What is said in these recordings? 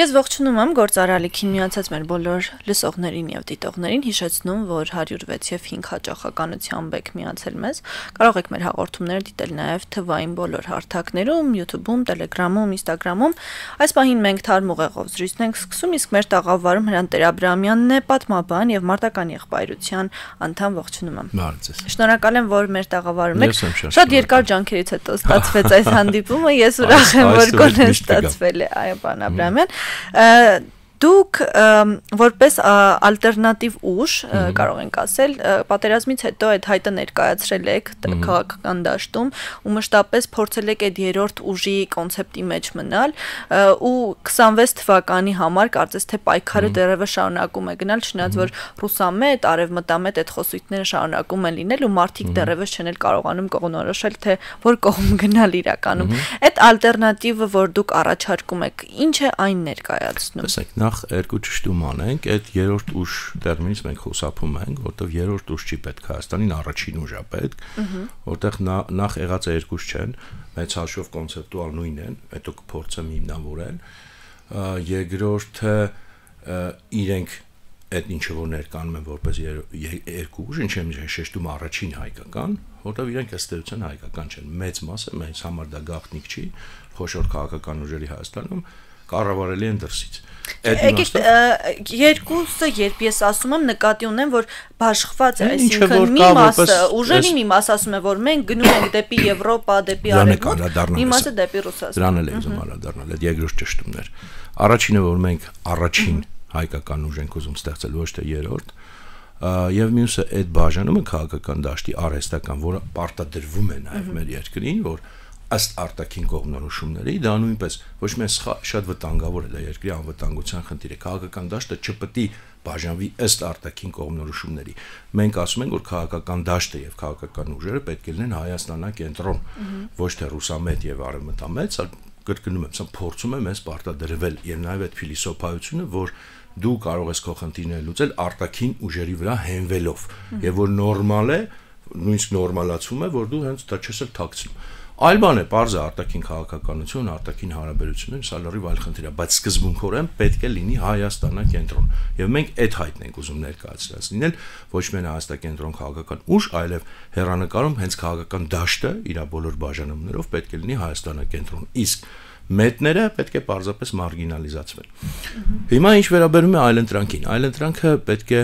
Ես ողջունում եմ գործարարիքին միացած մեր բոլոր լսողներին եւ դիտողներին, հիշեցնում, որ 106 եւ 5 հաճախականությամբ եք միացել մեզ։ Կարող եք մեր հաղորդումները դիտել նաեւ թվային բոլոր հարթակներում, YouTube-ում, Telegram-ում, Instagram-ում։ Այս պահին մենք թարմ ուղեղով զրույցն ենք սկսում, իսկ մեր տաղավարում Հրանտ Տեր-Աբրահամյանն է, պատմաբան եւ մարտական եղբայրության անդամ, ողջունում եմ։ Շնորհակալ եմ, որ մեր տաղավարում եք։ Շատ երկար ջանքերից հետո ստացվեց այս հանդիպումը։ Ես ուրախ եմ, որ կոնե ստացվել է, այո, պարոն Աբրահամյան։ Դուք որպես ալտերնատիվ ուժ կարող ենք ասել պատերազմից հետո այդ հայտը ներկայացրել եք քաղաքական դաշտում ու մշտապես փորձել եք այդ երրորդ ուժի կոնցեպտի մեջ մնալ ու 26 թվականի համար կարծես թե պայքարը դեռևս շարունակում է գնալ չնայած որ ռուսամետ, արևմտամետ այդ խոսույթները շարունակում են լինել ու մարդիկ դեռևս չեն կարողանում կողմնորոշել թե որ կողմ գնալ իրականում այդ ալտերնատիվը որ դուք առաջարկում եք ինչ է այն ներկայացնում Երկու ճշտում անենք, այդ երրորդ ուժ տերմինից մենք խոսափում ենք, որտեղ երրորդ ուժ չի պետք Հայաստանին առաջին ուժ է պետք, որտեղ նախ եղած երկուս չեն, մեծ հաշվով կոնցեպտուալ նույնն են, հետո կփորձեմ հիմնավորել, երկրորդը իրենք այդ ինչը որ ներկանում են որպես երկու ուժ, ինչ եմ շեշտում առաջին հայկական, որտեղ իրենք ըստ էության հայկական չեն, մեծ մասը մեզ համար դա գաղտնիք չի, խոշոր քաղաքական ուժերի Հայաստանում կառավարելի են դրսից Երկուսը երբ ես ասում եմ նկատի ունեմ որ բաշխված է այսինքն մի մասը ուժերի մի մաս ասում է որ մենք գնում ենք դեպի Եվրոպա, դեպի Արևմուտք, մի մասը դեպի Ռուսաստան։ Դրան էլ եմ անդրադառնալ, այդ երկրորդ ճշտումներ։ Առաջինը որ մենք առաջին հայկական ուժ ենք ուզում ստեղծել, ոչ թե երրորդ, եւ մյուսը այդ բաժանումը քաղաքական դաշտի արհեստական, որը պարտադրվում է նաեւ մեր երկրին, որ ըստ արտաքին կողմնորոշումների դա նույնպես ոչ միայն շատ վտանգավոր է դա երկրի անվտանգության խնդիր է քաղաքական դաշտը չպետք է բաժանվի ըստ արտաքին կողմնորոշումների մենք ասում ենք որ քաղաքական դաշտը եւ քաղաքական ուժերը պետք է լինեն հայաստանակենտրոն ոչ թե ռուսամետ եւ արևմտամետ այլ կրկնում եմ սա փորձում է մեզ պարտադրվել եւ նաեւ այդ փիլիսոփայությունը որ դու կարող ես քո խնդիրները լուծել արտաքին ուժերի վրա հենվելով եւ որ նորմալ է նույնիսկ նորմալացում է որ դու հենց դա չես էլ թաքցնում Այլ բան է, պարզ է արտաքին քաղաքականություն, արտաքին հարաբերություններ, սա լրիվ այլ խնդիր է, բայց սկզբունքորեն պետք է լինի Հայաստանակենտրոն։ Եվ մենք այդ հայտն ենք ուզում ներկայացնել, լինել ոչ միայն Հայաստանակենտրոն քաղաքական ուժ, այլև հեռանկարում հենց քաղաքական դաշտը իր բոլոր բաժանումներով պետք է լինի Հայաստանակենտրոն։ Իսկ մետները պետք է պարզապես մարգինալիզացվեն։ Հիմա ինչ վերաբերում է այլընտրանքին, այլընտրանքը պետք է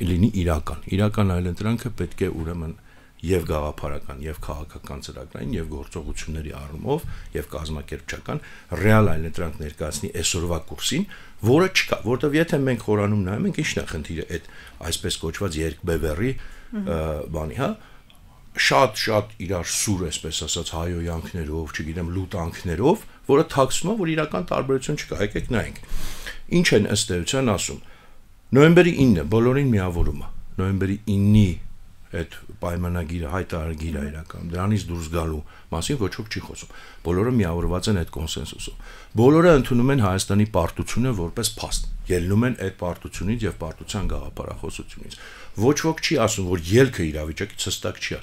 լինի իրական այլընտրանքը պետք է ուրեմն եւ գաղափարական եւ քաղաքական ծրագրային եւ գործողությունների առումով եւ կազմակերպչական ռեալ այլընտրանք ներկայացնի այսօրվա կուրսին, որը չկա, որտեղ եթե մենք խորանում նայում ենք, ինչն է խնդիրը այդ այսպես կոչված երկբևեռի բանի, հա, շատ իրար սուր, այսպես ասած, հայոյանքներով, չգիտեմ, լուտանքներով, որը թաքցում է, որ իրական տարբերություն չկա, եկեք նայենք։ Ինչ են ըստ էության ասում։ Նոյեմբերի 9-ը բոլորին միավորում է։ Նոյեմբերի 9-ի այդ պայմանագիրը հայտարարագիր է իրական դրանից դուրս գալու մասին ոչ ոք չի խոսում բոլորը միավորված են այդ կոնսենսուսով բոլորը ընդունում են Հայաստանի պարտությունը որպես փաստ ելնում են այդ պարտությունից եւ պարտության գաղափարախոսությունից ոչ ոք չի ասում որ ելքը իրավիճակից հստակ չի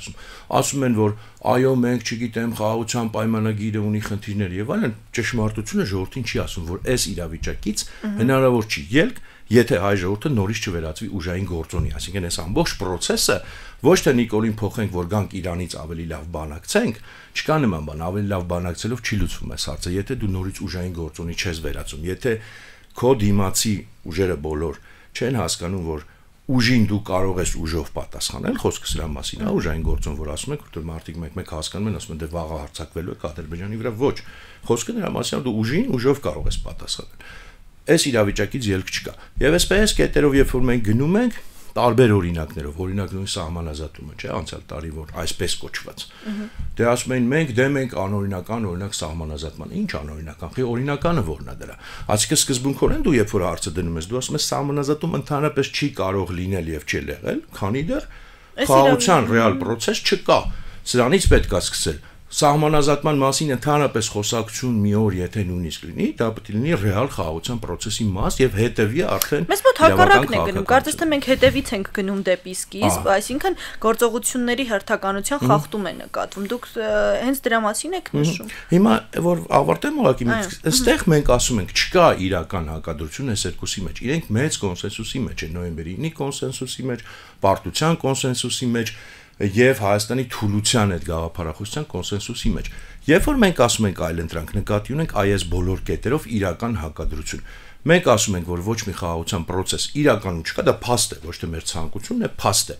ասում են որ այո մենք չգիտեմ խաղաղության պայմանագիրը ունի խնդիրներ եւ այլն ճշմարտությունը ժողովրդին չի ասում որ այս իրավիճակից հնարավոր չի ելք Եթե հայ ժողովուրդը նորից չվերածվի ուժային գործոնի, այսինքն այս ամբողջ process-ը ոչ թե Նիկոլին փոխենք, որ գանք Իրանից ավելի լավ բանակցենք, չկա նման բան, ավելի լավ բանակցելով չի լուծվում այս հարցը, եթե դու նորից ուժային գործոնի չես վերածում, եթե քո դիմացի ուժերը բոլոր չեն հասկանում, որ ուժին դու կարող ես ուժով պատասխանել, խոսքը սրա մասին է, ուժային գործոն, որ ասում եք, որտեղ մարդիկ մեկ հասկանում են, ասում են, դե վաղը հարձակվելու եք Ադրբեջանի վրա, ոչ, խոսքը նրա մասին է, դու ուժին ուժով կարող ես պատասխանել։ Այս իրավիճակից ելք չկա։ Եվ այսպես կետերով երբ որ մենք գնում ենք տարբեր օրինակներով, օրինակ նույն սահմանազատումը, չէ, անցյալ տարի որ այսպես կոչված։ Դե ասում են մենք դեմ ենք անօրինական օրինակ սահմանազատման։ Ինչ անօրինական։ Խի օրինականը որն է դրա։ Այսինքն սկզբունքորեն դու երբ որ հարցը դնում ես, դու ասում ես սահմանազատում ընդհանրապես չի կարող լինել եւ չի եղել, քանի դեռ խաղաղության ռեալ process չկա։ Սրանից պետք է սկսել։ Սահմանազատման մասին ընդհանրապես խոսակցություն մի օր եթե նույնիսկ լինի, դա պետք է լինի ռեալ խաղաղության process-ի մաս եւ հետեւի արդեն Մեզ մոտ հակառակն է գնում, կարծես թե մենք հետևից ենք գնում դեպի սկիզբ, այսինքն գործողությունների հերթականության խախտում է նկատվում։ Դուք հենց դրա մասին եք նշում։ Հիմա որ ավարտեմ ուղղակի, այստեղ մենք ասում ենք, չկա իրական հակադրություն այս երկուսի մեջ։ Իրենք մեծ կոնսենսուսի մեջ են, նոյեմբերի 9-ի կոնսենսուսի մեջ, պարտության կոնսենսուսի մեջ եւ Հայաստանի թուլության այդ գաղափարախոսության կոնսենսուսի մեջ։ Երբ որ մենք ասում ենք այլընտրանք, նկատի ունենք այս բոլոր կետերով իրական հակադրություն։ Մենք ասում ենք, որ ոչ մի խաղաղության process իրականում չկա, դա փաստ է, ոչ թե մեր ցանկությունն է, փաստ է։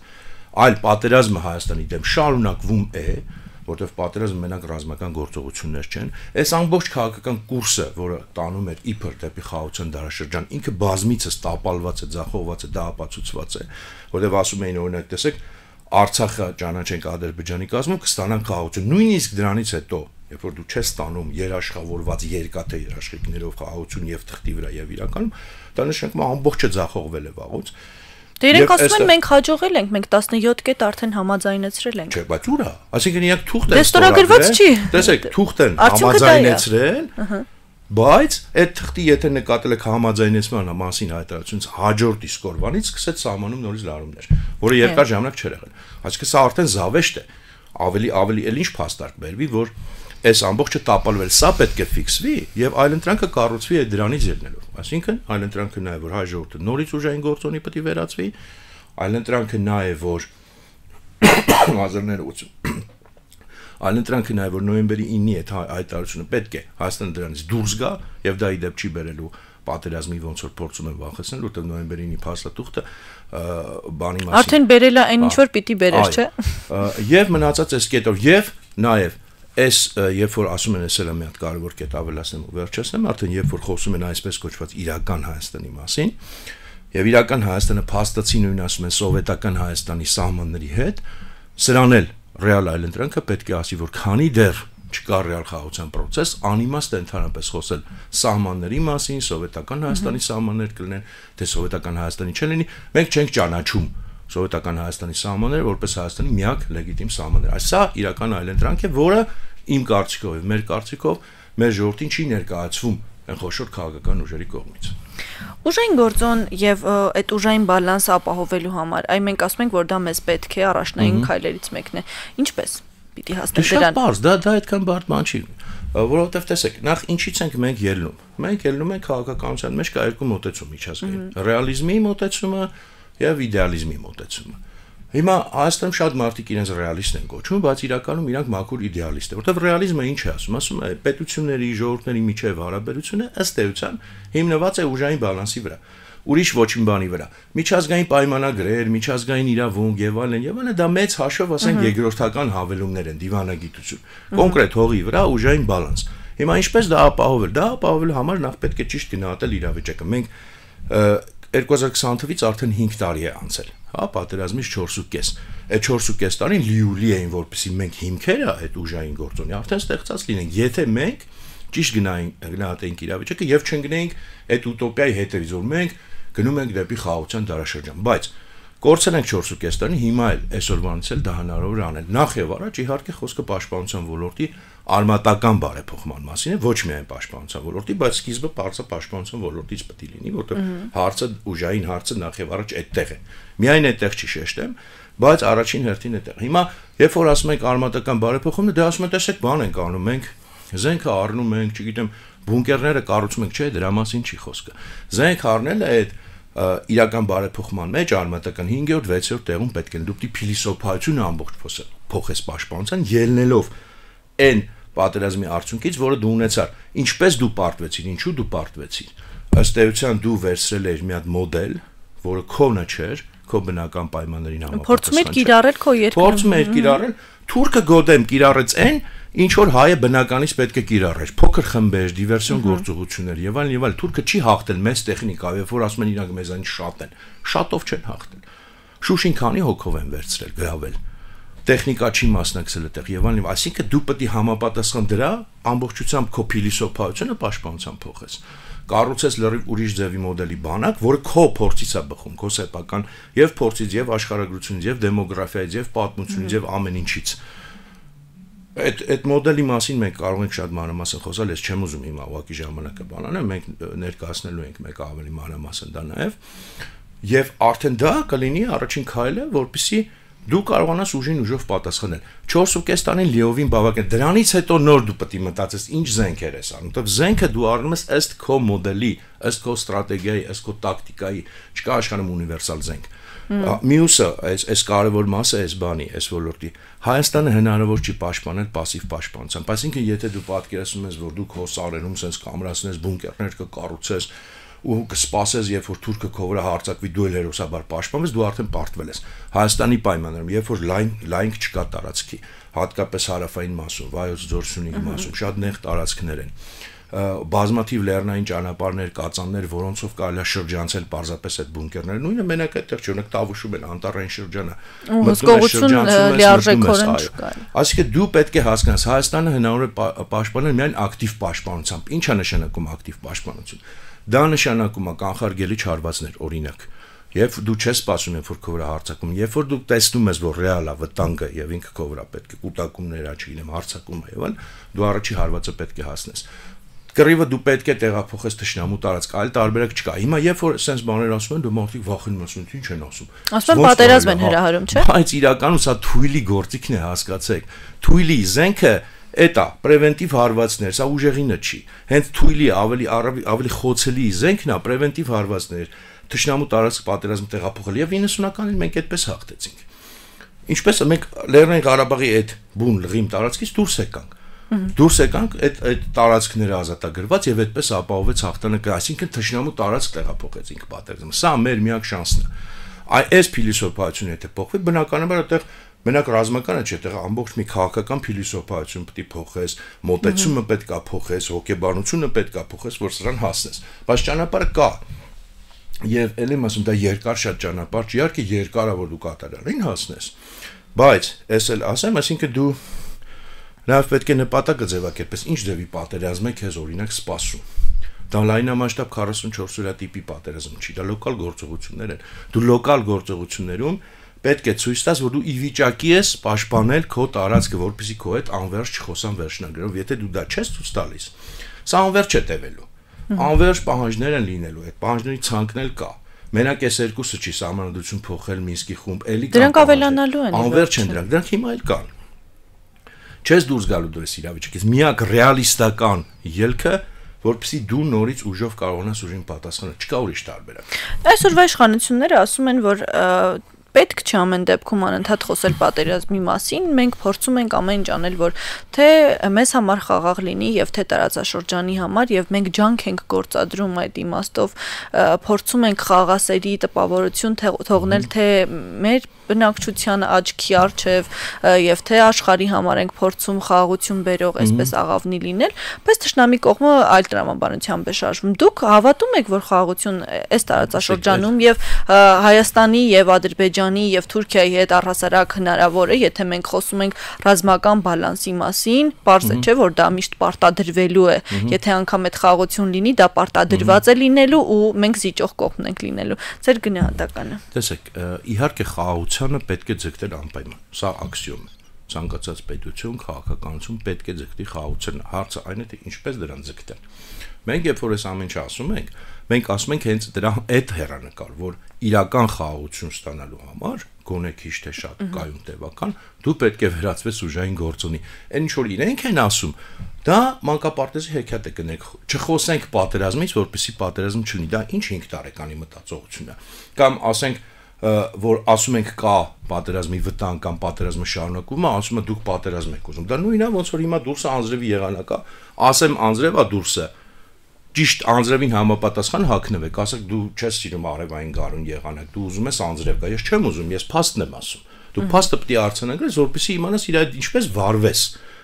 Այլ պատերազմը Հայաստանի դեմ շարունակվում է, որտեղ պատերազմը մենակ ռազմական գործողություններ չեն։ Այս ամբողջ քաղաքական կուրսը, որը տանում էր իբր դեպի խաղաղության դարաշրջան, ինքը բազմիցս տապալված է, ձախողված է, դա ապացուցված է, որտեղ ասում էին օրինակ, տեսեք, Արցախը ճանաչենք Ադրբեջանի կազմում կստանան խաղաղություն։ Նույնիսկ դրանից հետո, երբ որ դու չես ստանում երաշխավորված երկաթե երաշխիքներով խաղաղություն եւ թղթի վրա եւ իրականում, դա նշանակում է ամբողջը ձախողվել է վաղուց։ Դե իրենք ասում են մենք հաջողել ենք, մենք 17 կետ արդեն համաձայնեցրել ենք։ Չէ, բայց ուրա։ Այսինքն իրանք թուղթ են ստորագրված չի։ Տեսեք, թուղթ են համաձայնեցրել։ Բայց այդ թղթի եթե նկատել եք համաձայնեցման մասին հայտարարությունից հաջորդ իսկ օրվանից սկսեց սահմանում նորից լարումներ, որը երկար ժամանակ չէր եղել։ Այսինքն սա արդեն զավեշտ է։ Ավելի էլ ինչ փաստարկ բերվի, որ այս ամբողջը տապալվել, սա պետք է ֆիքսվի եւ այլընտրանքը կառուցվի այդ դրանից ելնելով։ Այսինքն այլընտրանքը նա է, որ հայ ժողովուրդը նորից ուժային գործոնի պետք է վերածվի, այլընտրանքը նա է, որ 1980 Այլընտրանքը նաև որ նոյեմբերի 9-ի այդ հայտարարությունը պետք է Հայաստանը դրանից դուրս գա եւ դա ի դեպ չի բերելու պատերազմի ոնց որ փորձում են վախեցնել, որտեղ նոյեմբերի 9-ի փաստաթուղթը բանի մասին արդեն բերել է այն ինչ որ պիտի բերեր, չէ։ Եվ մնացած այս կետով եւ նաև այս երբ որ ասում են էսել է մի հատ կարևոր կետ ավելացնեմ ու վերջացնեմ, արդեն երբ որ խոսում են այսպես կոչված իրական Հայաստանի մասին եւ իրական Հայաստանը փաստացի նույն ասում են սովետական Հայաստանի սահմանների հետ, սրան էլ ռեալ այլընտրանքը պետք է ասի, որ քանի դեռ չկա ռեալ խաղաղության process, անիմաստ է ընդհանրապես խոսել սահմանների մասին, սովետական Հայաստանի սահմաններ կլինեն, թե սովետական Հայաստանի չլինի, մենք չենք ճանաչում սովետական Հայաստանի սահմանները որպես Հայաստանի միակ լեգիտիմ սահմաններ։ Այս սա իրական այլընտրանք է, որը իմ կարծիքով եւ մեր կարծիքով մեր ժողովրդին չի ներկայացվում այն խոշոր քաղաքական ուժերի կողմից։ Ուժային գործոն եւ այդ ուժային բալանսը ապահովելու համար, այ մենք ասում ենք, որ դա մեզ պետք է առաջնային քայլերից մեկն է։ Ինչպես պիտի հասնենք դրան։ Շատ բարձ, դա այդքան բարդ բան չի, որովհետեւ տեսեք, նախ ինչից ենք մենք ելնում։ Մենք ելնում ենք քաղաքականության մեջ կա երկու մոտեցում միջազգային։ Ռեալիզմի մոտեցումը եւ իդեալիզմի մոտեցումը։ Հիմա Հայաստանում շատ մարդիկ իրենց ռեալիստ են կոչում, բայց իրականում իրանք մաքուր իդեալիստ են, որտեղ ռեալիզմը ինչ է ասում, ասում է պետությունների, ժողովուրդների միջև հարաբերությունը ըստ էության հիմնված է ուժային բալանսի վրա, ուրիշ ոչինչ բանի վրա։ Միջազգային պայմանագրեր, միջազգային իրավունք եւ այլն, դա մեծ հաշվով ասենք երկրորդական հավելումներ են, դիվանագիտություն։ Կոնկրետ հողի վրա ուժային բալանս։ Հիմա ինչպես դա ապահովել։ Դա ապահովելու համար նախ պետք է ճիշտ գնահատել իրավիճակը։ Մենք 2020 թվականից արդեն 5 տարի է անցել, հա, պատերազմից 4.5։ Այդ 4.5 տարին լիուլի էին, որպեսզի մենք հիմքերը այդ ուժային գործոնի արդեն ստեղծած լինենք, եթե մենք ճիշտ գնահատենք իրավիճակը եւ չընկնենք այդ ուտոպիայի հետևից, որ մենք գնում ենք դեպի խաղաղության դարաշրջան, բայց կորցել ենք 4.5 տարին, հիմա էլ այսօրվանից էլ դա հնարավոր է անել։ Նախ եւ առաջ իհարկե խոսքը պաշտպանության ոլորտի արմատական բարեփոխման մասին է, ոչ միայն պաշտպանության ոլորտի, բայց սկիզբը բարձր պաշտպանության ոլորտից պետք է լինի, որտեղ հարցը ուժային հարցը նախ եւ առաջ այդտեղ է։ Միայն այդտեղ չի շեշտեմ, բայց առաջին հերթին այդտեղ։ Հիմա երբ որ ասում ենք արմատական բարեփոխումն, դա ասում են տեսեք բան ենք անում, մենք զենքը առնում ենք, չգիտեմ, բունկերները կառուցում ենք, չէ, դրա մասին չի խոսքը։ Զենք առնելը այդ իրական բարեփոխման մեջ արմատական 5-րդ, 6-րդ տեղում պետք է դու պիտի փիլիսոփայությունը ամբողջ փոխես պաշտպանության ելնելով այն պատերազմի արդյունքից, որը դու ունեցար, ինչպես դու պարտվեցիր, ինչու դու պարտվեցիր։ Ըստ էության դու վերցրել ես մի հատ մոդել, որը քոնը չէր, քո բնական պայմաններին համապատասխան։ Փորձում եք կիրառել քո երկրում։ Փորձում եք կիրառել, թուրքը գոդեմ կիրառեց այն, ինչ որ հայը բնականից պետք է կիրառեր, փոքր խմբեր, դիվերսիոն գործողություններ եւ այլն, թուրքը չի հաղթել մեծ տեխնիկայով, երբ որ ասում են իրանք մեզանից շատ են, շատով չեն հաղթել։ Շուշին քանի հոգով են վերցրել, գրավել։ Տեխնիկա չի մասնակցել այդտեղ եւ այլն, այսինքն դու պետք է համապատասխան դրա ամբողջությամբ քո փիլիսոփայությունը պաշտպանության փոխես։ Կառուցես լրիվ ուրիշ ձևի մոդելի բանակ, որը քո փորձից է բխում, քո սեփական եւ փորձից եւ աշխարհագրությունից եւ դեմոգրաֆիայից եւ պատմությունից եւ ամեն ինչից։ Այդ մոդելի մասին մենք կարող ենք շատ մանրամասն խոսալ, ես չեմ ուզում հիմա ուղղակի ժամանակը բանանալ, մենք ներկայացնելու ենք մեկ ավելի մանրամասն դա նաև, եւ արդեն դա կլինի առաջին քայլը, որպեսզի դու կարողանաս ուժին ուժով պատասխանել։ 4.5 տարին լիովին բավական։ Դրանից հետո նոր դու պետք է մտածես ինչ զենքեր ես անում, որտեղ զենքը դու առնում ես ըստ քո մոդելի, ըստ քո ստրատեգիայի, ըստ քո տակտիկայի, չկա աշխարհում ունիվերսալ զենք։ Մյուսը այս կարևոր մասը այս բանի, այս ոլորտի Հայաստանը հնարավոր չի պաշտպանել пассив պաշտպանությամբ, այսինքն եթե դու պատկերացնում ես, որ դու քո սարերում sense կամրացնես բունկերներ կկառուցես ու կսպասես, երբ որ թուրքը քո վրա հարձակվի, դու էլ հերոսաբար պաշտպանես, դու արդեն պարտվել ես։ Հայաստանի պայմաններում, երբ որ լայն չկա տարածքի, հատկապես հարավային մասում, Վայոց ձոր Սյունիքի մասում, շատ նեղ տարածքներ են։ Բազմաթիվ լեռնային ճանապարհներ, կածաններ, որոնցով կարելի է շրջանցել պարզապես այդ բունկերները։ Նույնը մենակ այդտեղ չունեք Տավուշում են անտառային շրջանը։ Հսկողություն լիարժեքորեն չկա։ Այսինքն դու պետք է հասկանաս, Հայաստանը հնարավոր է պաշտպանել միայն ակտիվ պաշտպանությամբ։ Ինչ է նշանակում ակտիվ պաշտպանություն։ Դա նշանակում է կանխարգելիչ հարվածներ, օրինակ։ Երբ դու չես սպասում, երբ որ քո վրա հարձակում, երբ որ դու տեսնում ես, որ ռեալ է վտանգը եւ ինքը քո վրա պետք է կուտակումներ, չգիտեմ, հարձակում է եւ այլն, դու առաջի հարվածը պետք է հասնես։ Կռիվը դու պետք է տեղափոխես թշնամու տարածք, այլ տարբերակ չկա։ Հիմա երբ որ sense բաներ ասում են, դու մարդիկ վախենում են, ինչ են ասում։ Ասում պատերազմ են հրահարում, չէ՞։ Բայց իրականում սա թույլի գործիքն է, հասկացեք։ Թույլի զենքը էտա պրևենտիվ հարվածներ, սա ուժեղինը չի։ Հենց թույլի ավելի խոցելի զենքն է պրևենտիվ հարվածներ, թշնամու տարածք պատերազմ տեղափոխել եւ 90-ականին մենք այդպես հաղթեցինք։ Ինչպես մենք Լեռնային Ղարաբաղի այդ բուն լղիմ տարածքից դուրս եկանք այդ տարածքները ազատագրված եւ այդպես ապահովեց հաղթանակը, այսինքն թշնամու տարածք տեղափոխեցինք պատերազմը։ Սա մեր միակ շանսն է։ Այս փիլիսոփայությունը եթե փոխվի, բնականաբար այդտեղ մենակ ռազմականը չէ, այդտեղ ամբողջ մի քաղաքական փիլիսոփայություն պետք է փոխես, մոտեցումը պետք է փոխես, հոգեբանությունը պետք է փոխես, որ սրան հասնես։ Բայց ճանապարհը կա։ Եվ ելեմ ասում, դա երկար շատ ճանապարհ չի, իհարկե երկար է, որ դու կատարային հասնես։ Բայց ես էլ ասեմ, այսինքն դու Նաև պետք է նպատակը ձևակերպես, ինչ ձևի պատերազմ է քեզ օրինակ սպասում։ Դա լայնամասշտաբ 44 օրյա տիպի պատերազմ չի, դա լոկալ գործողություններ են։ Դու լոկալ գործողություններում պետք է ցույց տաս, որ դու ի վիճակի ես պաշտպանել քո տարածքը, որպեսզի քո հետ անվերջ չխոսան վերջնագրով, եթե դու դա չես ցույց տալիս, սա անվերջ է տևելու։ Անվերջ պահանջներ են լինելու, այդ պահանջների ցանկն էլ կա։ Մենակ այս երկուսը չի սահմանադրություն փոխել Մինսկի խումբ, էլի կան։ Դրանք ավելանալու են։ Անվերջ են դրանք հիմա էլ կան։ Չես դուրս գալու դրս իրավիճակից, միակ ռեալիստական ելքը, որպեսզի դու նորից ուժով կարողանաս ուժին պատասխանել, չկա ուրիշ տարբերակ։ Այսօրվա իշխանությունները ասում են, որ պետք չի ամեն դեպքում անընդհատ խոսել պատերազմի մասին, մենք փորձում ենք ամեն ինչ անել, որ թե մեզ համար խաղաղ լինի եւ թե տարածաշրջանի համար եւ մենք ջանք ենք գործադրում այդ իմաստով, փորձում ենք խաղաղասերի տպավորություն թողնել թե մեր բնակչության աչքի առջև եւ թե աշխարհի համար ենք փորձում խաղաղություն բերող այսպես աղավնի լինել, բայց թշնամի կողմը այլ տրամաբանությամբ է շարժվում։ Դուք հավատում եք, որ խաղաղություն այս տարածաշրջանում եւ Հայաստանի եւ Ադրբեջանի եւ Թուրքիայի հետ առհասարակ հնարավոր է, եթե մենք խոսում ենք ռազմական բալանսի մասին, պարզ է, չէ, որ դա միշտ պարտադրվելու է։ Եթե անգամ այդ խաղաղություն լինի, դա պարտադրված է լինելու ու մենք զիջող կողմն ենք լինելու։ Ձեր գնահատականը։ Տեսեք, իհարկե խաղաղությունը պետք է ձգտել անպայման։ Սա աքսիոմ է։ Ցանկացած պետություն, քաղաքականություն պետք է ձգտի խաղաղությունը։ Հարցը այն է, թե ինչպես դրան ձգտել։ Մենք երբ որ այս ամեն ինչը ասում ենք, մենք ասում ենք հենց դրա այդ հեռանկար, որ իրական խաղաղություն ստանալու համար, գոնե քիչ թե շատ կայուն տևական, դու պետք է վերածվես ուժային գործոնի։ Այն ինչ որ իրենք են ասում, դա մանկապարտեզի հեքիաթ է կնեք։ Չխոսենք պատերազմից, որպեսզի պատերազմ չունի։ Դա ինչ 5 տարեկանի մտածողություն է։ Կամ ասենք որ ասում ենք կա պատերազմի վտանգ կամ պատերազմը շարունակվում է, ասում է դուք պատերազմ եք ուզում։ Դա նույնն է, ոնց որ հիմա դուրսը անձրևի եղանակ է, ասեմ անձրևա դուրսը, ճիշտ անձրևին համապատասխան հագնվեք, ասեք դու չես սիրում արևային գարուն եղանակ, դու ուզում ես անձրև գա, ես չեմ ուզում, ես փաստն եմ ասում։ Դու փաստը պետք է արձանագրես, որպեսզի իմանաս իր այդ ինչպես վարվես,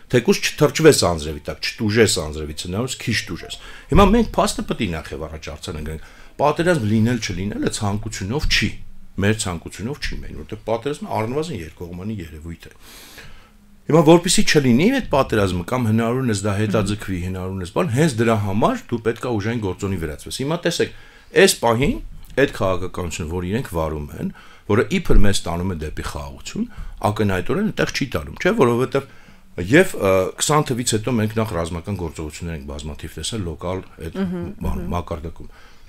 թեկուզ չթրջվես անձրևի տակ, չտուժես անձրևից, հնարավոր քիչ տուժես։ Հիմա մենք փաստը պետք է նախ եւ առաջ արձանագրենք։ Պատերազմ լինել չլինելը ցանկությունով չի։ Մեր ցանկությունով չի մեն, որտեղ պատերազմը առնվազն երկկողմանի երևույթ է։ Հիմա որպեսզի չլինի այդ պատերազմը կամ հնարավորինս դա հետաձգվի, հնարավորինս բան, հենց դրա համար դու պետք է ուժային գործոնի վերածվես։ Հիմա տեսեք, այս պահին այդ քաղաքականությունը, որ իրենք վարում են, որը իբր մեզ տանում է դեպի խաղաղություն, ակնհայտորեն այդտեղ չի տանում, չէ՞, որովհետև Եվ 20 թվից հետո մենք նախ ռազմական գործողություններ ենք բազմաթիվ տեսել լոկալ այդ մակարդակում։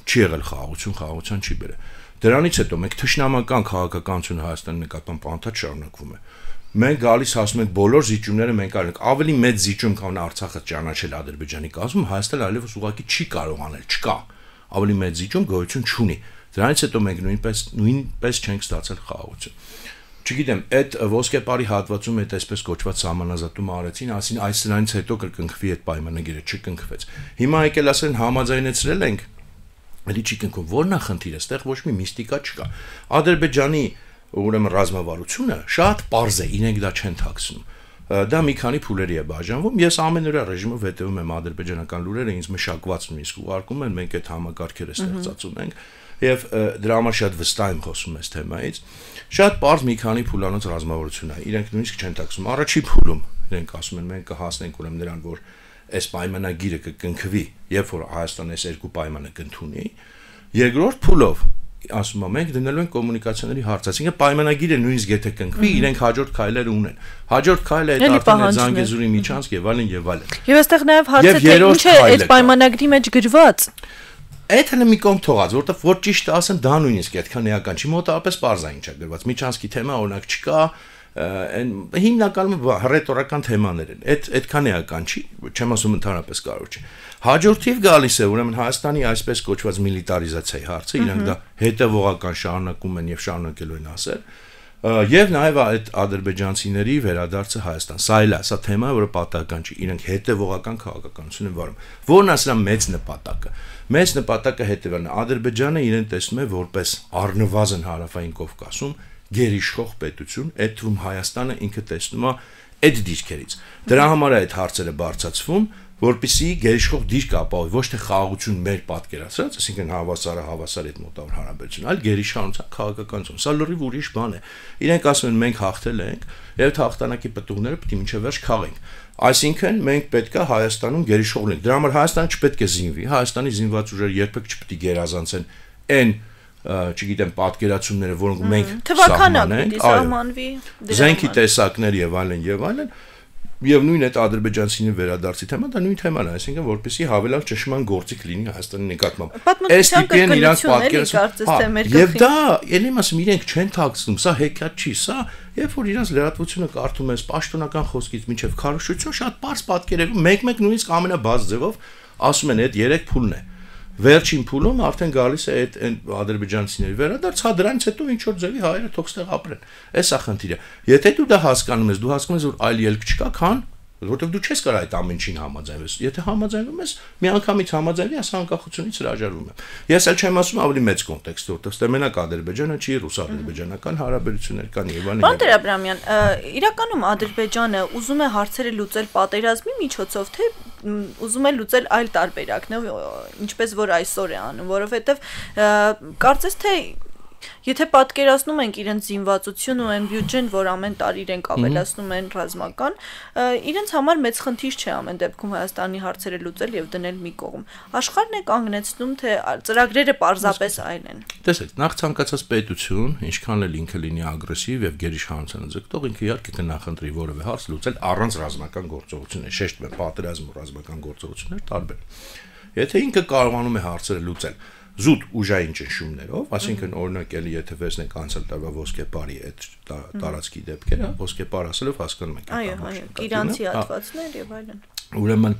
Չի եղել խաղաղության չի բերել։ Դրանից հետո մենք թշնամական քաղաքականությունը Հայաստանի նկատմամբ անդադ շարունակվում է։ Մենք գալիս ասում ենք բոլոր զիջումները մենք արենք ավելի մեծ զիջում քան Արցախը ճանաչել Ադրբեջանի կազմում, Հայաստանը այլևս ուղղակի չի կարող անել, չկա։ Ավելի մեծ զիջում գոյություն չունի։ Դրանից հետո մենք նույնպես չենք ստացել խաղաղություն։ Չգիտեմ, այդ ոսկեպարի հատվածում այդ այսպես կոչված սահմանազատումը արեցին, ասին այս դրանից հետո կրկնքվի այդ պայմանագիրը, չկնքվեց։ Հիմա եկել ասեն համաձայնեցրել ենք, էլի չի կնքում, որն է խնդիրը, այստեղ ոչ մի միստիկա չկա։ Ադրբեջանի ուրեմն ռազմավարությունը շատ պարզ է, իրենք դա չեն թաքցնում։ Դա մի քանի փուլերի է բաժանվում։ Ես ամեն օր ռեժիմով հետևում եմ ադրբեջանական լուրերը, ինձ մշակված նույնիսկ ուղարկում են, մենք այդ համակարգերը ստեղծածում ենք եւ դրա համար շատ վստահ եմ խոսում այս թեմայից։ Շատ պարզ մի քանի փուլանոց ռազմավարություն է։ Իրենք նույնիսկ չեն թաքցնում։ Առաջի փուլում իրենք ասում են մենք կհասնենք ուրեմն նրան, որ այս պայմանագիրը կկնքվի, երբ որ Հայաստանը այս երկու պայմանը կընդունի։ Երկրորդ փուլով ասում եմ մենք դնելու ենք կոմունիկացիաների հարց, այսինքն պայմանագիրը նույնիսկ եթե կնքվի, իրենք հաջորդ քայլեր ունեն։ Հաջորդ քայլը այդ արդեն Զանգեզուրի միջանցք եւ այլն եւ այլն։ Եվ այստեղ նաեւ հարցը թե ինչ է այդ պայմանագրի մեջ գրված։ Այդ հենց մի կողմ թողած, որտեղ որ ճիշտ ասեն, դա նույնիսկ այդքան էական չի, մոտավորապես պարզային չէ գրված։ Միջանցքի թեմա օրինակ չկա, հիմնականում ռետորական թեմաներ են։ Այդքան էական չի, չեմ ասում ընդհանրապես կարևոր չի։ Հաջորդիվ գալիս է ուրեմն Հայաստանի այսպես կոչված միլիտարիզացիայի հարցը, իրենք դա հետևողական շարունակում են եւ շարունակելու են ասել։ Եվ նաև այդ ադրբեջանցիների վերադարձը Հայաստան։ Սա էլ է, սա թեմա, որը պատահական չի, իրենք հետևողական քաղաքականություն են վարում։ Որն է սրա մեծ նպատակը։ Մեծ նպատակը հետևն է։ Ադրբեջանը իրեն տեսնում է որպես առնվազն հարավային Կովկասում գերիշխող պետություն, այդ թվում Հայաստանը ինքը տեսնում է այդ դիրքերից։ Դրա համար է այդ հարցերը բարձրացվում, որպեսզի գերիշխող դիրք ապահովի, ոչ թե խաղաղություն մեր պատկերացրած, այսինքն հավասարը հավասար այդ մոտավոր հարաբերություն, այլ գերիշխանության քաղաքականություն։ Սա լրիվ ուրիշ բան է։ Իրենք ասում են մենք հաղթել ենք, եւ հաղթանակի պտուղները պետք է մինչև վերջ խաղենք։ Այսինքն մենք պետք է Հայաստանում գերիշխող լինենք։ Դրա համար Հայաստանը չպետք է զինվի։ Հայաստանի զինված ուժերը երբեք չպետք է գերազանցեն այն չգիտեմ պատկերացումները, որոնք մենք սահմանվի, զենքի տեսակներ եւ այլն, եւ նույն այդ ադրբեջանցիների վերադարձի թեմա, դա նույն թեման է, այսինքն որպեսզի հավելակ ճշմարտ գործիք լինի Հայաստանի նկատմամբ։ Այս տիպին իրանք պատկերացում։ Եվ դա, ելեմ ասում, իրենք չեն թաքցնում, սա հեքիաթ չի, սա երբ որ իրանք լրատվությունը կարդում ես պաշտոնական խոսքից մինչև քարոզություն, շատ པարզ պատկերով, մեկ նույնիսկ ամենաբաց ձևով ասում են այդ 3 փուլն է։ Վերջին փուլում արդեն գալիս է այդ ադրբեջանցիների վերադարձ, հա դրանից հետո ինչ որ ձևի հայերը թող ստեղ ապրեն։ Էս է խնդիրը։ Եթե դու դա հասկանում ես, դու հասկանում ես, որ այլ ելք չկա, քան որովհետև դու չես կարող այդ ամենին համաձայնվել։ Եթե համաձայնվում ես, միանգամից համաձայնվի, ասա անկախությունից հրաժարվում եմ։ Ես էլ չեմ ասում ավելի մեծ կոնտեքստը, որովհետև ստե մենակ Ադրբեջանը չի, ռուս-ադրբեջանական հարաբերություններ կան եւ այլն։ Վալեր Աբրամյան, իրականում Ադրբեջանը ուզում է հարցերը լուծել պատերազմի միջոցով, թե ուզում է լուծել այլ տարբերակներ, ինչպես որ այսօր է անում, որովհետև կարծես թե եթե պատկերացնում ենք իրենց զինվածությունը ու այն բյուջեն, որ ամեն տարի իրենք ավելացնում են ռազմական, իրենց համար մեծ խնդիր չէ ամեն դեպքում Հայաստանի հարցերը լուծել եւ դնել մի կողմ։ Աշխարհն է կանգնեցնում, թե ծրագրերը պարզապես այլ են։ Տեսեք, նախ ցանկացած պետություն, ինչքան էլ ինքը լինի ագրեսիվ եւ գերիշխանությանը ձգտող, ինքը իհարկե կնախընտրի որևէ հարց լուծել առանց ռազմական գործողությունների, շեշտում եմ, պատերազմ ու ռազմական գործողություններ տարբեր։ Եթե ինքը կարողանում է հարցերը լուծել զուտ ուժային ճնշումներով, այսինքն օրինակ էլի եթե վերցնենք անցյալ տարվա ոսկեպարի այդ տարածքի դեպքերը, ոսկեպար ասելով հասկանում եք։ Այո, իրանցի հատվածներ եւ այլն։ Ուրեմն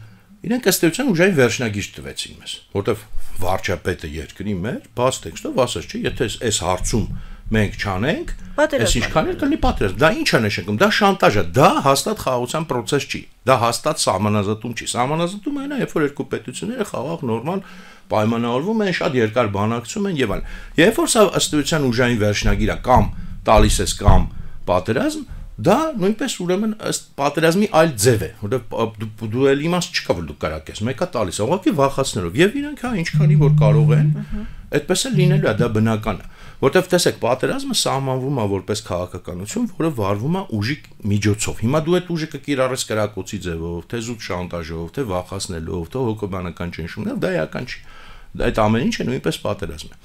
իրենք ըստ էության ուժային վերջնագիր տվեցին մեզ, որտեվ վարչապետը երկրի մեր բաց տեքստով ասած չի, եթե այս հարցում մենք չանենք, այս ինչքան էլ կլինի պատերազմ։ Դա ինչ է նշանակում։ Դա շանտաժ է, դա հաստատ խաղաղության process չի, դա հաստատ սահմանազատում չի։ Սահմանազատումը այն է, երբ որ երկու պետությունները խաղաղ նորմալ պայմանավորվում են, շատ երկար բանակցում են եւ այլն։ Երբ որ սա ըստ էության ուժային վերջնագիր է կամ տալիս ես կամ պատերազմ, դա նույնպես ուրեմն ըստ պատերազմի այլ ձև է, որովհետեւ դու էլ իմաստ չկա որ դու կարակես, մեկը տալիս է, ուղղակի վախացնելով եւ իրանք հա ինչքանի որ կարող են, այդպես էլ լինելու է, դա բնական է, որովհետեւ տեսեք պատերազմը սահմանվում է որպես քաղաքականություն, որը վարվում է ուժի միջոցով։ Հիմա դու այդ ուժը կկիրառես կրակոցի ձևով, թե զուտ շանտաժով, թե վախացնելով, թե հոգեբանական ճնշումներով, դա էական չի։ Այդ ամեն ինչը նույնպես պատերազմ է։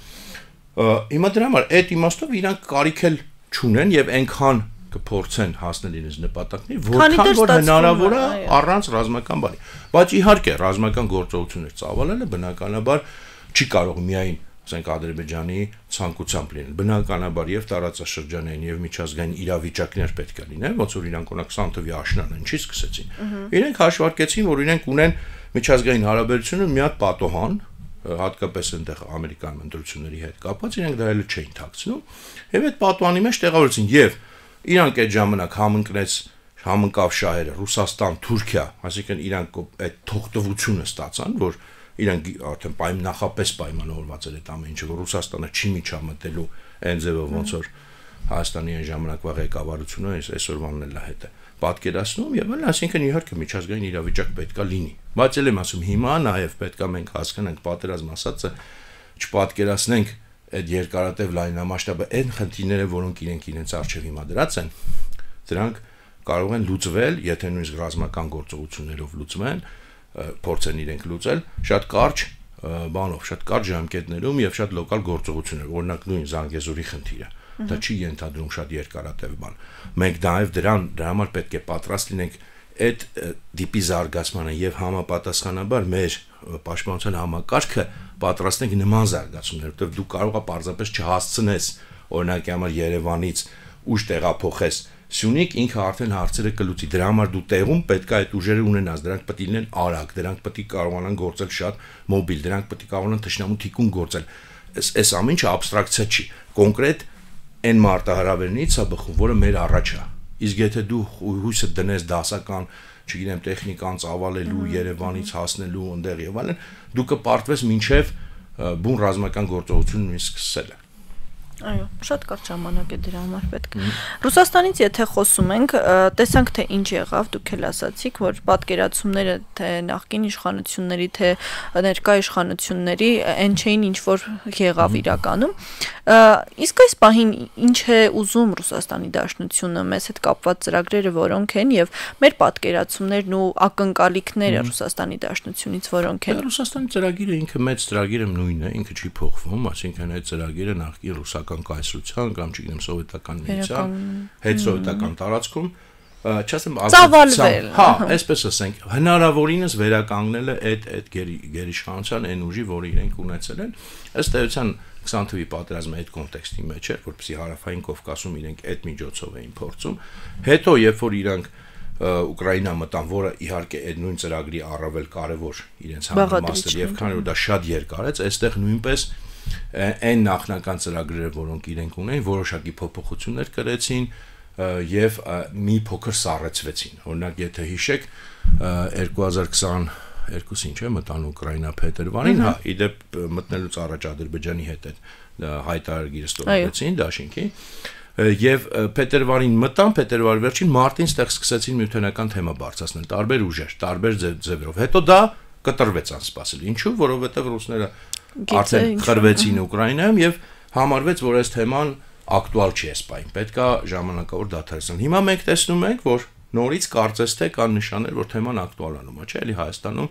Հիմա դրա համար այդ իմաստով իրանք կարիք էլ չունեն եւ այնքան կփորձեն հասնել իրենց նպատակներին, որքան որ հնարավոր է առանց ռազմական բանի։ Բայց իհարկե ռազմական գործողություններ ծավալելը բնականաբար չի կարող միայն, ասենք, Ադրբեջանի ցանկությամբ լինել։ Բնականաբար եւ տարածաշրջանային եւ միջազգային իրավիճակներ պետք է լինեն, ոնց որ իրանք 20 թվականի աշնանը չի սկսեցին։ Իրենք հաշվարկեցին, որ իրենք ունեն միջազգային հարաբերությունը մի հատ պատոհան, հատկապես այնտեղ ամերիկյան ընտրությունների հետ կապված, իրենք դա էլ չէին թաքցնում, եւ այդ պատուանի մեջ տեղավորեցին եւ իրանք այդ ժամանակ համընկավ շահերը Ռուսաստան, Թուրքիա, այսինքն իրանք այդ թողտվությունը ստացան, որ իրանք արդեն նախապես պայմանավորված էր այդ ամեն ինչը, որ Ռուսաստանը չի միջամտելու այն ձևով, ոնց որ Հայաստանի այն ժամանակվա ղեկավարությունը այսօրվանն էլ հետ է պատկերացնում եւ այլն, այսինքն իհարկե միջազգային իրավիճակ պետքա լինի։ Բայց էլ եմ ասում, հիմա նաեւ պետքա մենք հասկանանք պատերազմ ասածը չպատկերացնենք այդ երկարատև լայնամասշտաբ այն խնդիրները, որոնք իրենց արժեվ հիմա դրած են, դրանք կարող են լուծվել, եթե նույնիսկ ռազմական գործողություններով լուծվեն, փորձեն իրենք լուծել, շատ կարճ բանով, շատ կարճ ժամկետներում եւ շատ լոկալ գործողություններ, օրինակ նույն Զանգեզուրի խնդիրը։ Դա չի ենթադրում շատ երկարատև բան։ Մենք նաեւ դրա համար պետք է պատրաստ լինենք այդ դիպի զարգացմանը եւ համապատասխանաբար մեր պաշտպանության համակարգը պատրաստենք նման զարգացումներ, որտեղ դու կարող ես պարզապես չհասցնես օրինակի համար Երևանից ուժ տեղափոխես Սյունիք, ինքը արդեն հարցերը կլուծի։ Դրա համար դու տեղում պետք է այդ ուժերը ունենաս, դրանք պետք է լինեն արագ, դրանք պետք է կարողանան գործել շատ մոբիլ, դրանք պետք է կարողանան թշնամու թիկուն գործել։ Այս ամեն ինչը աբստրակցիա չի, կոնկրետ այն մարտահրավերներից է բխում, որը մեր առաջ է։ Իսկ եթե դու հույսը դնես դասական, չգիտեմ, տեխնիկան ծավալելու, Երևանից հասնելու այնտեղ եւ այլն, դու կպարտվես մինչեւ բուն ռազմական գործողություն նույնիսկ սկսելը։ Այո, շատ կարճ ժամանակ է դրա համար պետք։ Ռուսաստանից եթե խոսում ենք, տեսանք թե ինչ եղավ, դուք էլ ասացիք, որ պատկերացումները թե նախկին իշխանությունների, թե ներկա իշխանությունների այն չէին, ինչ որ եղավ իրականում։ Իսկ այս պահին ինչ է ուզում Ռուսաստանի Դաշնությունը, մեզ հետ կապված ծրագրերը որոնք են եւ մեր պատկերացումներն ու ակնկալիքները Ռուսաստանի Դաշնությունից որոնք են։ Ռուսաստանի ծրագիրը ինքը մեծ ծրագիրը նույնն է, ինքը չի փոխվում, այսինքն այդ ծրագիրը նախկին ռուսական կայսրության կամ չգիտեմ սովետական միության հետ սովետական տարածքում չասեմ ծավալվել, հա, այսպես ասենք, հնարավորինս վերականգնելը այդ գերիշխանության այն ուժի, որը իրենք ունեցել են, ըստ էության 20 թվականի պատերազմի այդ կոնտեքստի մեջ էր, որպեսզի հարավային Կովկասում իրենք այդ միջոցով էին փորձում, հետո երբ որ իրանք Ուկրաինա մտան, որը իհարկե այդ նույն ծրագրի առավել կարևոր իրենց համեմաստ էր, եւ քանի որ դա շատ երկարեց, այստեղ նույնպես այն նախնական ծրագրերը, որոնք իրենք ունեն, որոշակի փոփոխություններ կրեցին եւ մի փոքր սառեցվեցին։ Օրինակ, եթե հիշեք, 2022-ին չէ, մտան Ուկրաինա փետրվարին, հա, իդեպ մտնելուց առաջ Ադրբեջանի հետ հայտարարագիրը ստորագրեցին դաշինքի, եւ փետրվարին մտան, փետրվարի վերջին մարտին ստեղ սկսեցին միութենական թեմա բարձրացնել, տարբեր ուժեր, տարբեր ձևերով։ Հետո դա կտրվեց անսպասելի։ Ինչու՞, որովհետեւ ռուսները արդեն խրվեցին Ուկրաինայում եւ համարվեց, որ այս թեման ակտուալ չի այսպայն։ Պետքա ժամանակավոր դադարեցնել։ Հիմա մենք տեսնում ենք, որ նորից կարծես թե կան նշաններ, որ թեման ակտուալանում է, չէ՞, էլի Հայաստանում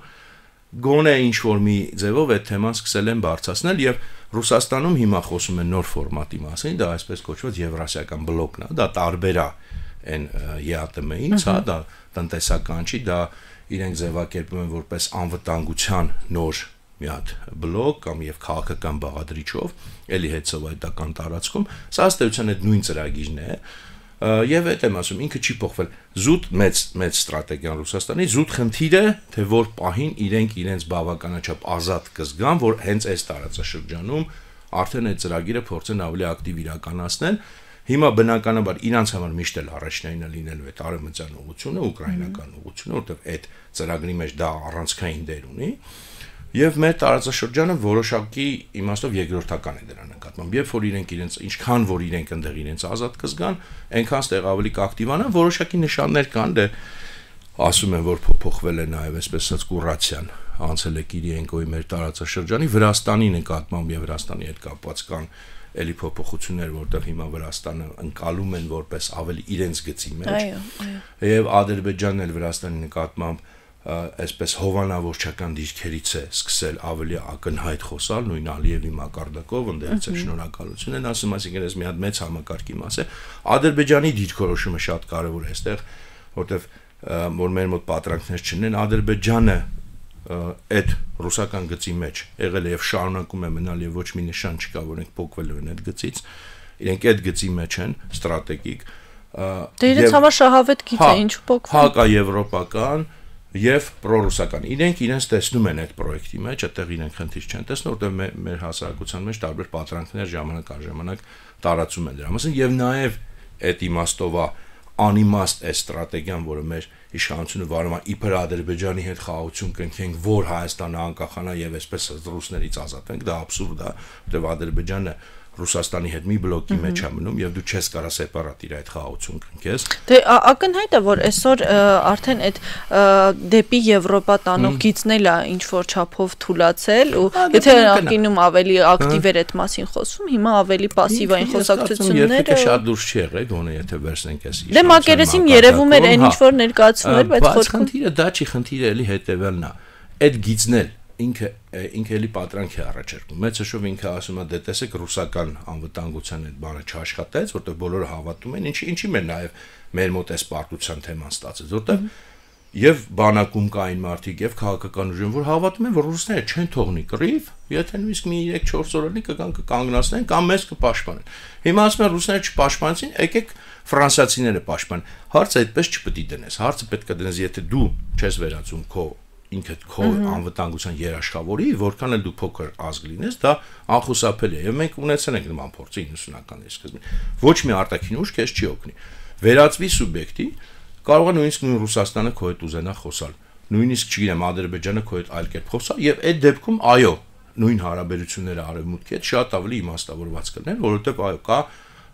գոնե ինչ որ մի ձևով այդ թեման սկսել են բարձրացնել եւ Ռուսաստանում հիմա խոսում են նոր ֆորմատի մասին, դա այսպես կոչված եվրասիական բլոկն է, դա տարբեր է այն ԵԱՏՄ-ից, հա, դա տնտեսական չի, դա իրենք ձևակերպում են որպես անվտանգության նոր մի հատ բլոկ կամ եւ քաղաքական բաղադրիչով, էլի հետ սովետական տարածքում, սա ըստ էության այդ նույն ծրագիրն է, եւ այդ եմ ասում, ինքը չի փոխվել։ Զուտ մեծ ստրատեգիան Ռուսաստանի, զուտ խնդիրը, թե որ պահին իրենց բավականաչափ ազատ կզգան, որ հենց այս տարածաշրջանում արդեն այդ ծրագիրը փորձեն ավելի ակտիվ իրականացնել։ Հիմա բնականաբար իրանց համար միշտ էլ առաջնայինը լինելու է արևմտյան ուղղությունը, ուկրաինական ուղղությունը, որտեղ այդ ծրագրի մեջ դա առանցքային դեր ունի։ Եվ մեր տարածաշրջանը որոշակի իմաստով երկրորդական է դրա նկատմամբ։ Երբ որ իրենց ինչքան որ իրենք ընդեղ իրենց ազատ կզգան, այնքան ստեղ ավելի կակտիվանան, որոշակի նշաններ կան, դե ասում են, որ փոխվել է նաև այսպես ասած կուրացիան, անցել է Կիրիենկոյի մեր տարածաշրջանի, Վրաստանի նկատմամբ եւ Վրաստանի հետ կապված կան էլի փոփոխություններ, որտեղ հիմա Վրաստանը ընկալում են որպես ավելի իրենց գծի մեջ։ Այո, այո։ Եվ Ադրբեջանն էլ Վրաստանի նկատմամբ այսպես հովանավորչական դիրքերից է սկսել ավելի ակնհայտ խոսալ, նույն Ալիևի մակարդակով, ընդերից է շնորհակալություն են ասում, այսինքն այս մի հատ մեծ համակարգի մաս է։ Ադրբեջանի դիրքորոշումը շատ կարևոր է այստեղ, որտեվ որ մեր մոտ պատրանքներ չունեն, Ադրբեջանը այդ ռուսական գծի մեջ եղել է եւ շարունակում է մնալ եւ ոչ մի նշան չկա, որ ենք փոկվելու են այդ գծից։ Իրենք այդ գծի մեջ են ստրատեգիկ։ Դե իրենց համար շահավետ գիծ է, ինչու փոկվում։ Հակաեվրոպական եւ պրոռուսական։ Իրենք իրենց տեսնում են այդ պրոյեկտի մեջ, այդտեղ իրենք խնդիր չեն տեսնում, որտեղ մեր հասարակության մեջ տարբեր պատրանքներ ժամանակ առ ժամանակ տարածում են դրա մասին եւ նաեւ այդ իմաստով անիմաստ է ստրատեգիան, որը մեր իշխանությունը վարում է իբր Ադրբեջանի հետ խաղաղություն կնքենք, որ Հայաստանը անկախանա եւ այսպես ռուսներից ազատվենք, դա աբսուրդ է, որտեղ Ադրբեջանը Ռուսաստանի հետ մի բլոկի մեջ է մնում եւ դու չես կարա սեպարատ իր այդ խաղաղություն կնքես։ Դե ակնհայտ է, որ այսօր արդեն այդ դեպի Եվրոպա տանող գիծն էլ է ինչ որ չափով թուլացել ու եթե ակինում ավելի ակտիվ էր այդ մասին խոսում, հիմա ավելի пассив այն խոսակցությունները։ Եթե շատ դուրս չի եղել, գոնե եթե վերցնենք այս Դե մակերեսին երևում էր այն ինչ որ ներկայացվում էր, բայց խորքում խնդիրը դա չի, խնդիրը էլի հետեւելն է։ Այդ գիծն էլ ինքը էլի պատրանք է առաջարկում։ Մեծ հաշվով ինքը ասում է, դե տեսեք ռուսական անվտանգության այդ բանը չաշխատեց, որտեղ բոլորը հավատում են, ինչի մեր նաև մեր մոտ էս պարտության թեման ստացեց, որտեղ եւ բանակում կային մարդիկ եւ քաղաքական ուժերում, որ հավատում են, որ ռուսները չեն թողնի կռիվ, եթե նույնիսկ մի 3-4 օրը կգան կկանգնացնեն կամ մեզ կպաշտպանեն։ Հիմա ասում են ռուսները չպաշտպանեցին, եկեք ֆրանսիացիները պաշտպան։ Հարցը այդպես չպետք է դնես։ Հարցը պետք է դնես, եթե դու չես վերածում քո ինքդ քո անվտանգության երաշխավորի, որքան էլ դու փոքր ազգ լինես, դա անխուսափելի է։ Եվ մենք ունեցել ենք նման փորձը 90-ականների սկզբին։ Ոչ մի արտաքին ուժ քեզ չի օգնի։ Վերածվի սուբյեկտի, կարող է նույնիսկ նույն Ռուսաստանը քո հետ ուզենա խոսալ։ Նույնիսկ չգիտեմ Ադրբեջանը քո հետ այլ կերպ խոսա, եւ այդ դեպքում այո, նույն հարաբերությունները արևմուտքի հետ շատ ավելի իմաստավորված կլինեն, որովհետեւ այո, կա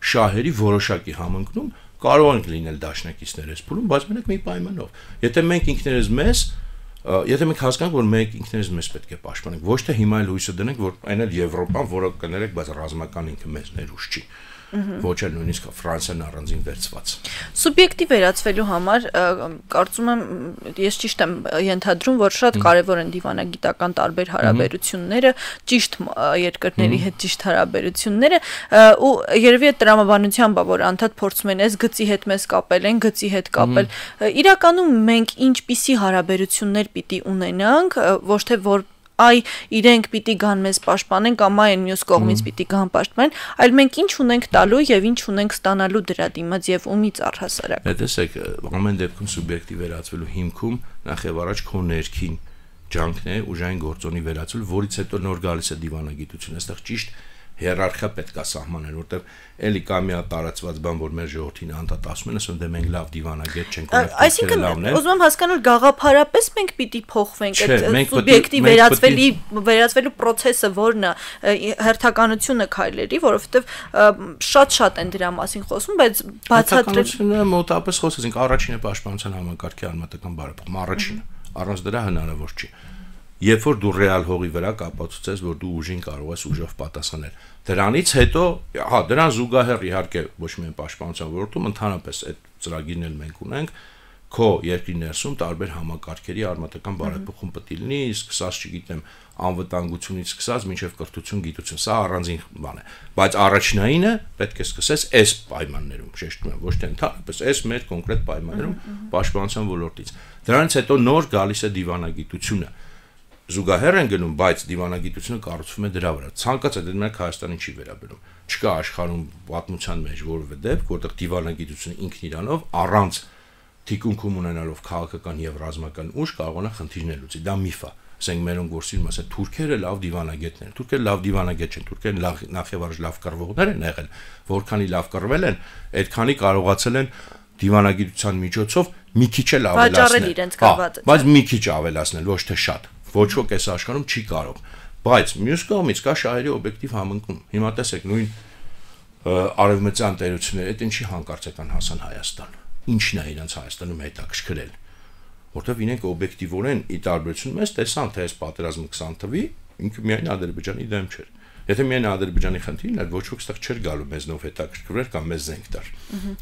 շահերի որոշակի համընկնում, կարող են լինել դաշնակիցներս փուլում, բայց մենակ մի պայմանով։ Եթե մենք ինքներս մեզ Եթե մենք հասկանանք, որ մենք ինքներս մեզ պետք է պաշտպանենք, ոչ թե հիմա էլ հույսը դնենք, որ այն էլ Եվրոպան, որը կներեք, բայց ռազմական ինքը մեզ ներուժ չի։ Ոչ էլ նույնիսկ Ֆրանսիան առանձին վերցված։ Սուբյեկտի վերածվելու համար կարծում եմ, ես ճիշտ եմ ենթադրում, որ շատ կարևոր են դիվանագիտական տարբեր հարաբերությունները, ճիշտ երկրների հետ ճիշտ հարաբերությունները, ու երևի այդ տրամաբանությամբ, որ անդադ փորձում են այս գծի հետ մեզ կապել են, գծի հետ կապել։ Իրականում մենք ինչպիսի հարաբերություններ պիտի ունենանք, ոչ թե որ իրենք պիտի գան մեզ պաշտպանեն կամ այն մյուս կողմից պիտի գան պաշտպանեն, այլ մենք ինչ ունենք տալու եւ ինչ ունենք ստանալու դրա դիմաց եւ ումից առհասարակ։ Տեսեք, ամեն դեպքում սուբյեկտի վերածվելու հիմքում նախ եւ առաջ քո ներքին ջանքն է ուժային գործոնի վերածվել, որից հետո նոր գալիս է դիվանագիտությունը, այստեղ ճիշտ հիերարխիա պետք է սահմանել, որտեղ էլի կա մի տարածված բան, որ մեր ժողովրդին անդադ ասում են, ասում դե մենք լավ դիվանագետ չենք, այսինքն ուզում եմ հասկանալ գաղափարապես մենք պիտի փոխվենք այդ սուբյեկտի վերածվելու process-ը, որն է հերթականությունը քայլերի, որովհետև շատ են դրա մասին խոսում, բայց բացատրությունը մոտավորապես խոսեցինք, առաջինը պաշտպանության համակարգի արմատական բարեփոխում, առաջինը, առանց դրա հնարավոր չի։ Երբ որ դու ռեալ հողի վրա կապացուցես, որ դու ուժին կարող ես ուժով պատասխանել։ Դրանից հետո, դրան զուգահեռ իհարկե ոչ միայն պաշտպանության ոլորտում, ընդհանրապես այդ ծրագիրն էլ մենք ունենք, քո երկրի ներսում տարբեր համակարգերի արմատական բարեփոխում պետք է լինի, սկսած, չգիտեմ, անվտանգությունից սկսած մինչև կրթություն, գիտություն, սա առանձին բան է։ Բայց առաջնայինը պետք է սկսես այս պայմաններում, շեշտում եմ, ոչ թե ընդհանրապես այս մեր կոնկրետ պայմաններում պաշտպանության ոլորտից։ Դրանից հետո նոր գալիս է դիվանագիտությունը։ Զուգահեռ են գնում, բայց դիվանագիտությունը կառուցվում է դրա վրա։ Ցանկացած այդ մենակ Հայաստանին չի վերաբերում։ Չկա աշխարհում պատմության մեջ որևէ դեպք, որտեղ դիվանագիտությունը ինքն իրանով առանց թիկունքում ունենալով քաղաքական եւ ռազմական ուժ կարողանա խնդիրներ լուծի։ Դա միֆ է։ Ասենք մերոնք գործին մասը թուրքերը լավ դիվանագետներ են։ Թուրքերը լավ դիվանագետ չեն, թուրքերը նախ եւ առաջ լավ կռվողներ են եղել, որքանի լավ կռվել են, այդքանի կարողացել են դիվանագիտության միջոցով մի քիչ էլ ավելացնել։ Վաճառել իրենց կրվածը։ Բայց մի քիչ ավելացնել, ոչ թե շատ։ Ոչ ոք այս աշխարհում չի կարող, բայց մյուս կողմից կա շահերի օբյեկտիվ համընկնում։ Հիմա տեսեք նույն արևմտյան տերությունները, այդ ինչի հանկարծական հասան Հայաստան։ Ինչն է իրենց Հայաստանում հետաքրքրել, որտեղ իրենք օբյեկտիվորեն ի տարբերություն մեզ տեսան, թե այս պատերազմը 20 թվի ինքը միայն Ադրբեջանի դեմ չէր։ Եթե միայն Ադրբեջանի խնդիրն էր, ոչ ոք այստեղ չէր գալու մեզնով հետաքրքրվել կամ մեզ զենք տար։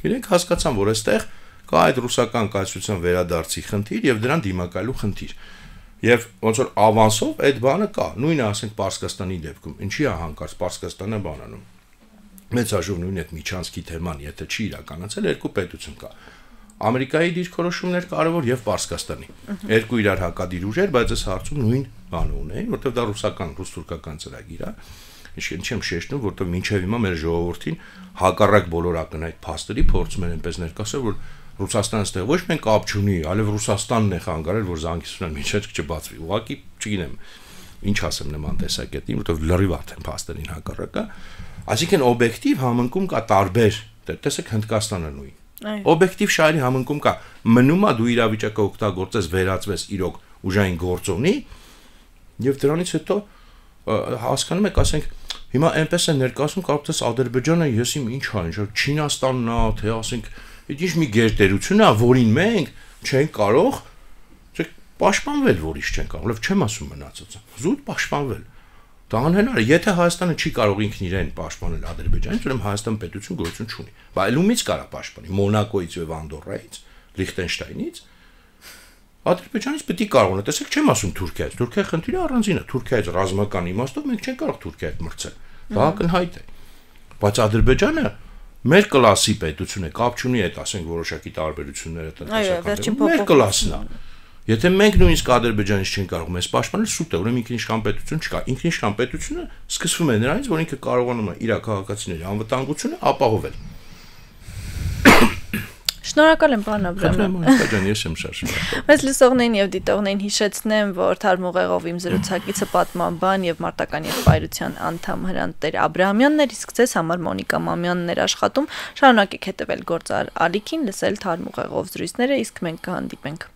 Իրենք հասկացան, որ այստեղ կա այդ ռուսական կայսրության վերադարձի խնդիր եւ դրան դիմակայելու խնդիր։ Եվ ոնց որ ավանսով այդ բանը կա, նույնը ասենք Պարսկաստանի դեպքում, ինչի է հանկարծ Պարսկաստանը բանանում։ Մեծ հաշվով նույն այդ Միչանսկի թեման, եթե չի իրականացել, երկու պետություն կա։ Ամերիկայի դիրքորոշումներ կարևոր եւ Պարսկաստանի։ Երկու իրար հակադիր ուժեր, բայց այս հարցում նույն բանը ունեն, որտեղ դա ռուսական, ռուս-թուրքական ծրագիր է։ Ինչ չեմ շեշտում, որտեղ մինչև հիմա մեր ժողովրդին հակառակ բոլոր ակնհայտ փաստերի փորձում են այնպես ներկայացնել, որ Ռուսաստանը ստեղ ոչ միայն կապ չունի, այլև Ռուսաստանն է խանգարել, որ զանգիսունը միջեջ չբացվի։ Ուղղակի չգիտեմ, ինչ ասեմ նման տեսակետին, որտեղ լրիվ արդեն փաստերին հակառակ է։ Այսինքն օբյեկտիվ համընկում կա տարբեր, տեսեք Հնդկաստանը նույն։ Օբյեկտիվ շահերի համընկում կա։ Մնում է դու իրավիճակը օգտագործես, վերածվես իրոք ուժային գործոնի, եւ դրանից հետո հասկանում եք, ասենք, հիմա այնպես է ներկայացում, կարող ես Ադրբեջանը ես իմ ինչ անիշ, Չինաստանն է, թե ասենք Ինչ մի գերտերություն է, որին մենք չենք կարող պաշտպանվել, որից չենք կարող, լավ չեմ ասում մնացածը, զուտ պաշտպանվել։ Դա անհնար է, եթե Հայաստանը չի կարող ինքն իրեն պաշտպանել Ադրբեջանից, ուրեմն Հայաստան պետություն գոյություն չունի։ Բայց ումից կարա պաշտպանի, Մոնակոից եւ Անդորրայից, Լիխտենշտայնից։ Ադրբեջանից պետք է կարողանա, տեսեք, չեմ ասում Թուրքիայից։ Թուրքիայի խնդիրը առանձին է, Թուրքիայից ռազմական իմաստով մենք չենք կարող Թուրքիայից մրցել։ Դա ակնհայտ է։ Բայց Ադրբեջանը մեր կլասի պետություն է, կապ չունի այդ, ասենք, որոշակի տարբերությունները տնտեսական։ Մեր կլասն է։ Եթե մենք նույնիսկ Ադրբեջանից չենք կարող մեզ պաշտպանել, սուտ է, ուրեմն ինքնիշխան պետություն չկա։ Ինքնիշխան պետությունը սկսվում է նրանից, որ ինքը կարողանում է իր քաղաքացիների անվտանգությունը ապահովել։ Շնորհակալ եմ, պարոն Աբրահամյան։ Ես եմ շարժվում։ Մեզ լսողներին եւ դիտողներին հիշեցնեմ, որ Թարմուղեղով իմ զրուցակիցը պատմաբան եւ մարտական եղբայրության անդամ Հրանտ Տեր Աբրահամյանն էր, իսկ ձեզ համար Մոնիկա Մամյանն էր աշխատում։ Շարունակեք հետեւել Գործար ալիքին, լսել Թարմուղեղով զրույցները, իսկ մենք կհանդիպենք